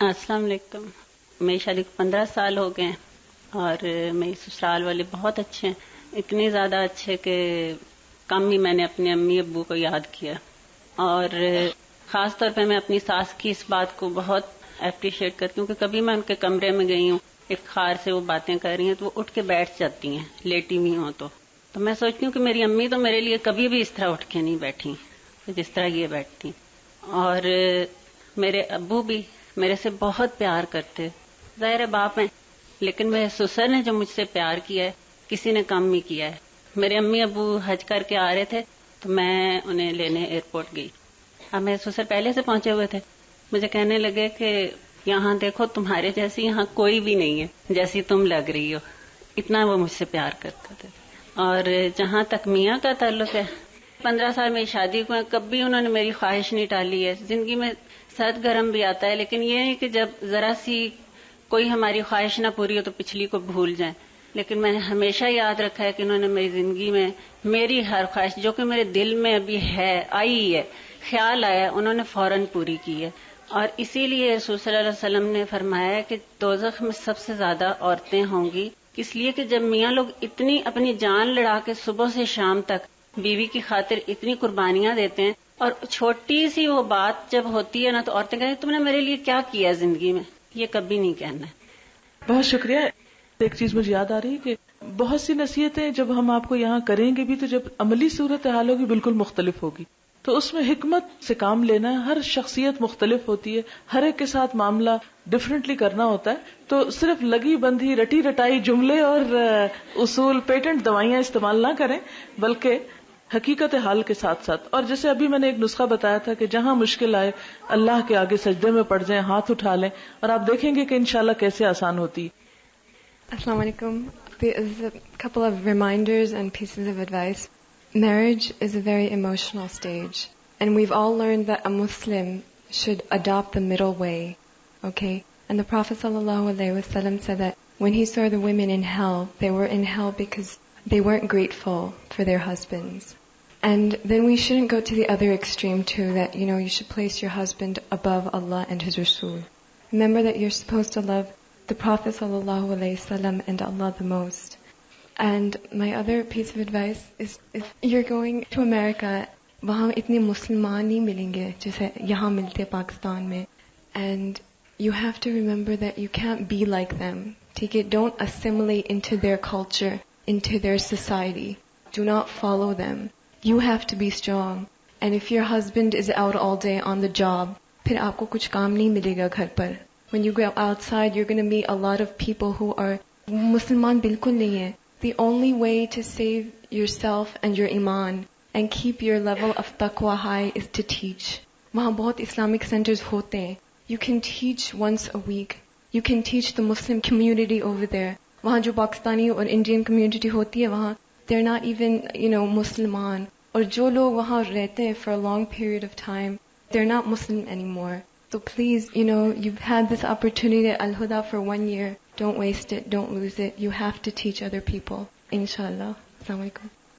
السلام علیکم. میری شادی کو 15 سال ہو گئے ہیں اور میری سسرال والے بہت اچھے ہیں، اتنے زیادہ اچھے کہ کم ہی میں نے اپنے امی ابو کو یاد کیا. اور خاص طور پہ میں اپنی ساس کی اس بات کو بہت اپریشیٹ کرتی ہوں کہ کبھی میں ان کے کمرے میں گئی ہوں، ایک خار سے وہ باتیں کر رہی ہیں تو وہ اٹھ کے بیٹھ جاتی ہیں لیٹی ہوئی ہوں تو میں سوچتی ہوں کہ میری امی تو میرے لیے کبھی بھی اس طرح اٹھ کے نہیں بیٹھی جس طرح یہ بیٹھتی. اور میرے ابو بھی میرے سے بہت پیار کرتے، ظاہر باپ ہیں، لیکن میرے سسر نے جو مجھ سے پیار کیا ہے کسی نے کم ہی کیا ہے. میرے امی ابو حج کر کے آ رہے تھے تو میں انہیں لینے ایئرپورٹ گئی. اب میرے سسر پہلے سے پہنچے ہوئے تھے، مجھے کہنے لگے کہ یہاں دیکھو تمہارے جیسی یہاں کوئی بھی نہیں ہے جیسی تم لگ رہی ہو. اتنا وہ مجھ سے پیار کرتے تھے. اور جہاں تک میاں کا تعلق ہے، 15 سال میری شادی کو کبھی انہوں نے میری خواہش نہیں ٹالی ہے. زندگی میں سرد گرم بھی آتا ہے، لیکن یہ ہے کہ جب ذرا سی کوئی ہماری خواہش نہ پوری ہو تو پچھلی کو بھول جائیں. لیکن میں نے ہمیشہ یاد رکھا ہے کہ انہوں نے میری زندگی میں میری ہر خواہش جو کہ میرے دل میں ابھی ہے، آئی ہے، خیال آیا، انہوں نے فوراً پوری کی ہے. اور اسی لیے رسول صلی اللہ علیہ وسلم نے فرمایا کہ دوزخ میں سب سے زیادہ عورتیں ہوں گی، اس لیے کہ جب میاں لوگ اتنی اپنی جان لڑا کے صبح سے شام تک بیوی کی خاطر اتنی قربانیاں دیتے ہیں، اور چھوٹی سی وہ بات جب ہوتی ہے نا تو عورتیں کہتی ہیں تم نے میرے لیے کیا کیا زندگی میں. یہ کبھی نہیں کہنا ہے. بہت شکریہ. ایک چیز مجھے یاد آ رہی ہے کہ بہت سی نصیحتیں جب ہم آپ کو یہاں کریں گے بھی تو جب عملی صورتحال ہوگی بالکل مختلف ہوگی. تو اس میں حکمت سے کام لینا ہے. ہر شخصیت مختلف ہوتی ہے، ہر ایک کے ساتھ معاملہ ڈفرینٹلی کرنا ہوتا ہے. تو صرف لگی بندھی رٹی رٹائی جملے اور اصول پیٹنٹ دوائیاں استعمال نہ کریں، بلکہ حقیقت حال کے ساتھ ساتھ. اور جیسے ابھی میں نے ایک نسخہ بتایا تھا کہ جہاں مشکل آئے اللہ کے آگے سجدے میں پڑ جائیں، ہاتھ اٹھا لیں، اور آپ دیکھیں گے کہ انشاءاللہ کیسے آسان ہوتی. Assalamu alaikum. There's a couple of reminders and pieces of advice. Marriage is a very emotional stage, and we've all learned that a Muslim should adopt the middle way, okay? And the Prophet ﷺ said that when he saw the women in hell, they were in hell because they weren't grateful for their husbands. And then we shouldn't go to the other extreme too, that, you should place your husband above Allah and His Rasul. Remember that you're supposed to love the Prophet ﷺ and Allah the most. And my other piece of advice is, if you're going to America, وہاں اتنے مسلمان نہیں ملیں گے جیسے یہاں ملتے پاکستان میں. And you have to remember that you can't be like them. ٹھیک ہے, don't assimilate into their culture, into their society. Do not follow them. You have to be strong. And if your husband is out all day on the job, پھر آپ کو کچھ کام نہیں ملے گا گھر پر. When you go outside, you're going to meet a lot of people who are مسلمان بالکل نہیں ہیں. The only way to save yourself and your iman and keep your level of taqwa high is to teach. وہاں بہت Islamic centers ہوتے ہیں. You can teach once a week. You can teach the Muslim community over there. وہاں جو پاکستانی اور Indian community ہوتی ہے وہاں they're not even, مسلمان. اور جو لوگ وہاں رہتے ہیں for a long period of time, they're not Muslim anymore. So please, you've had this opportunity at Al-Huda for 1 year. Don't waste it. Don't lose it. You have to teach other people. Inshallah. Assalamu alaikum.